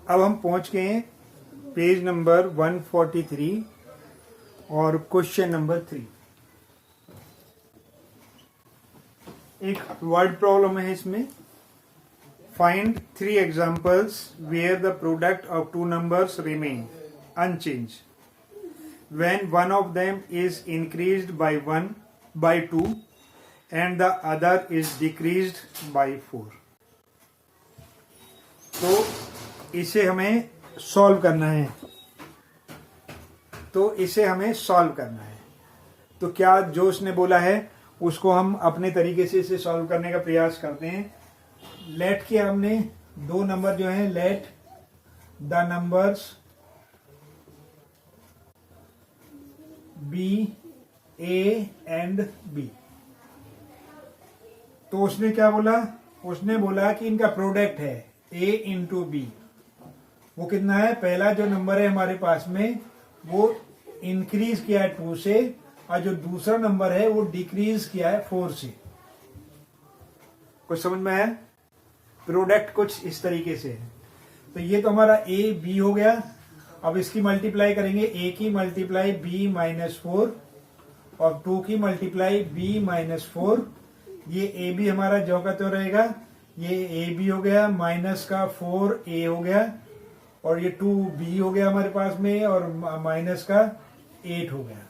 अब हम पहुंच गए हैं पेज नंबर 143 और क्वेश्चन नंबर 3। एक वर्ड प्रॉब्लम है इसमें। Find 3 examples where the product of 2 numbers remain unchanged when one of them is increased by 2 and the other is decreased by 4। तो इसे हमें सॉल्व करना है। तो क्या जो उसने बोला है उसको हम अपने तरीके से इसे सॉल्व करने का प्रयास करते हैं। लेट के हमने 2 नंबर जो हैं, let the numbers be A and B. तो उसने क्या बोला? उसने बोला कि इनका प्रोडक्ट है ए इंटू बी। वो कितना है? पहला जो नंबर है हमारे पास में वो इंक्रीज किया है 2 से, और जो दूसरा नंबर है वो डिक्रीज किया है 4 से। कुछ समझ में आया? प्रोडक्ट कुछ इस तरीके से है। तो ये तो हमारा ए बी हो गया। अब इसकी मल्टीप्लाई करेंगे, ए की मल्टीप्लाई बी माइनस 4 और 2 की मल्टीप्लाई बी माइनस 4। ये ए बी हमारा जो का तो रहेगा, ये ए बी हो गया, माइनस का 4 ए हो गया, और ये 2 बी हो गया हमारे पास में, और माइनस का 8 हो गया।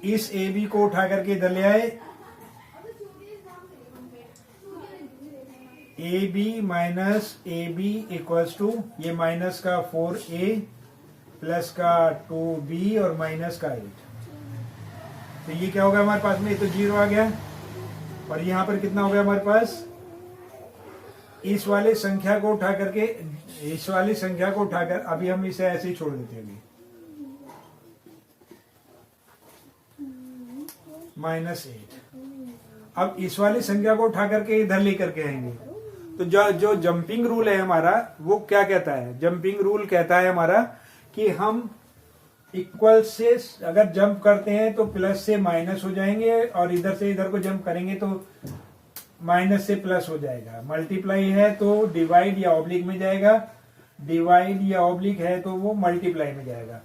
इस ए बी को उठा करके इधर ले आए, A B minus A B equals to ये माइनस का 4a प्लस का 2b और माइनस का 8। तो ये क्या होगा हमारे पास में? ये तो 0 आ गया। और यहां पर कितना हो गया हमारे पास? इस वाले संख्या को उठाकर अभी हम इसे ऐसे ही छोड़ देते हैं अभी, -8। अब इस वाली संख्या को उठा करके इधर लेकर के आएंगे। तो जो जंपिंग रूल है हमारा वो क्या कहता है? जंपिंग रूल कहता है हमारा कि हम इक्वल से अगर जंप करते हैं तो प्लस से माइनस हो जाएंगे, और इधर से इधर को जंप करेंगे तो माइनस से प्लस हो जाएगा। मल्टीप्लाई है तो डिवाइड या ऑब्लिक में जाएगा, डिवाइड या ऑब्लिक है तो वो मल्टीप्लाई में जाएगा।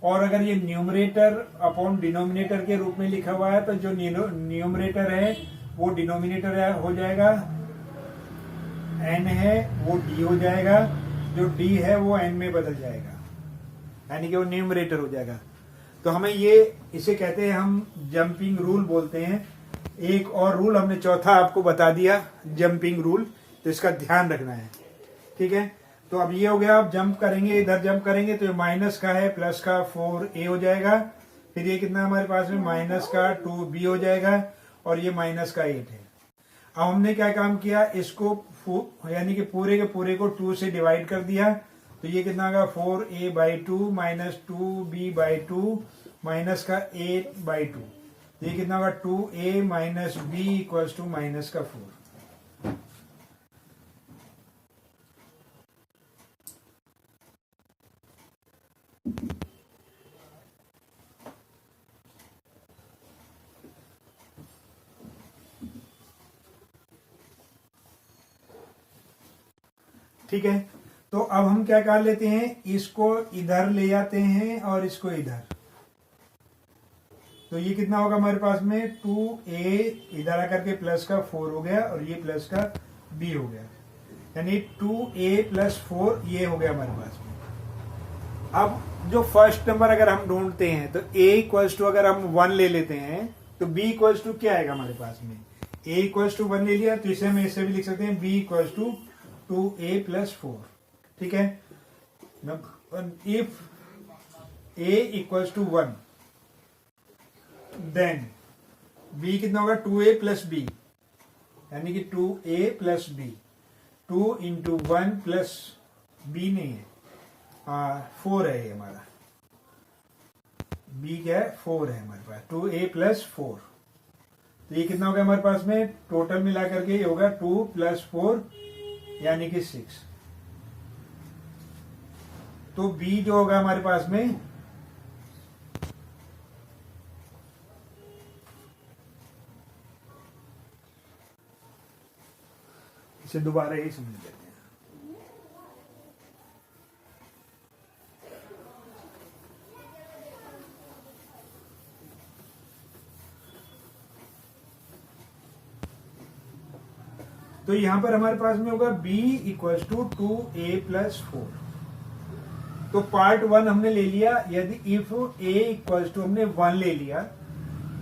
और अगर ये न्यूमरेटर अपॉन डिनोमिनेटर के रूप में लिखा हुआ है तो जो न्यूमरेटर है वो डिनोमिनेटर हो जाएगा, n है वो d हो जाएगा, जो d है वो n में बदल जाएगा, यानी कि वो न्यूमरेटर हो जाएगा। तो हमें इसे कहते हैं, हम जंपिंग रूल बोलते हैं। एक और रूल हमने चौथा आपको बता दिया, जंपिंग रूल, तो इसका ध्यान रखना है, ठीक है। तो अब ये हो गया, आप जंप करेंगे, इधर जंप करेंगे तो ये माइनस का है प्लस का 4a हो जाएगा, फिर ये कितना हमारे पास में माइनस का 2b हो जाएगा, और ये माइनस का 8 है। अब हमने क्या काम किया, इसको यानी कि पूरे के पूरे को 2 से डिवाइड कर दिया, तो ये कितना होगा 4a/2 माइनस 2b/2 माइनस का 8/2। तो ये कितना होगा 2a minus b equals to minus का 4। ठीक है। तो अब हम क्या कर लेते हैं, इसको इधर ले जाते हैं और इसको इधर। तो ये कितना होगा हमारे पास में 2a इधर आकर के प्लस का 4 हो गया, और ये प्लस का b हो गया, यानी 2a प्लस 4 ये हो गया हमारे पास में। अब जो फर्स्ट नंबर अगर हम ढूंढते हैं तो a इक्वल्स टू अगर हम 1 ले लेते हैं तो b इक्वल्स टू क्या आएगा हमारे पास में? a इक्वल्स टू 1 ले लिया तो इसे हम ऐसे भी लिख सकते हैं b equals to 2a plus 4, ठीक है। If a equals to 1 then b कितना होगा 2a प्लस b, यानी कि 2a plus b। 2 into 1 plus b नहीं है, 4 है ये हमारा, b क्या है 4 है हमारे पास, 2a प्लस 4। तो ये कितना होगा हमारे पास में? टोटल मिला करके ये होगा 2 प्लस 4 यानी कि 6। तो b जो होगा हमारे पास में इसे दोबारा ही समझ लेते हैं। तो यहां पर हमारे पास में होगा b equal to 2a plus 4। तो पार्ट 1 हमने ले लिया। यदि इफ a इक्वल टू हमने 1 ले लिया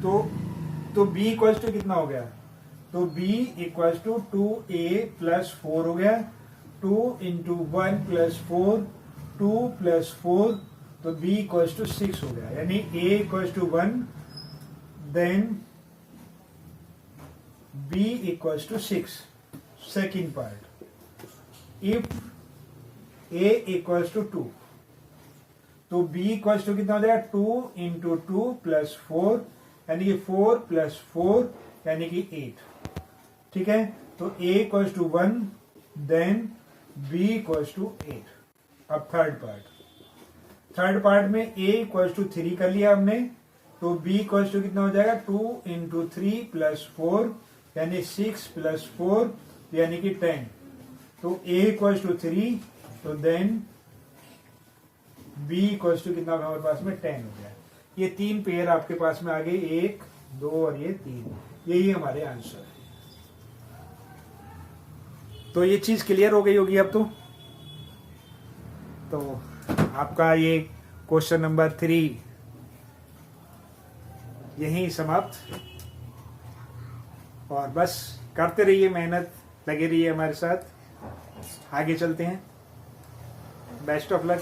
तो b इक्वल टू कितना हो गया? तो b equal to 2a plus 4 हो गया। 2 इंटू 1 प्लस 4, 2 प्लस 4, तो b इक्वल टू 6 हो गया। यानी a equal to 1, then b equal to 6। Second part, if a equal to 2, तो b इक्वल टू कितना हो जाएगा? 2 इंटू 2 प्लस 4, यानी कि 4 प्लस 4 यानी कि 8। ठीक है, तो a equal to 1, then b equal to 8। अब थर्ड पार्ट में a इक्वल टू 3 कर लिया हमने, तो b इक्वल टू कितना हो जाएगा? 2 इंटू 3 प्लस 4 यानी 6 प्लस 4 यानी कि 10। तो a इक्वल टू 3, तो देन b इक्वल टू कितना होगा हमारे पास में? 10 हो गया। ये 3 पेयर आपके पास में आ गए, 1, 2 और ये 3। यही हमारे आंसर है। तो ये चीज क्लियर हो गई होगी अब तो आपका ये क्वेश्चन नंबर 3 यहीं समाप्त। और बस करते रहिए मेहनत, लगे रहिए हमारे साथ, आगे चलते हैं। Best of luck.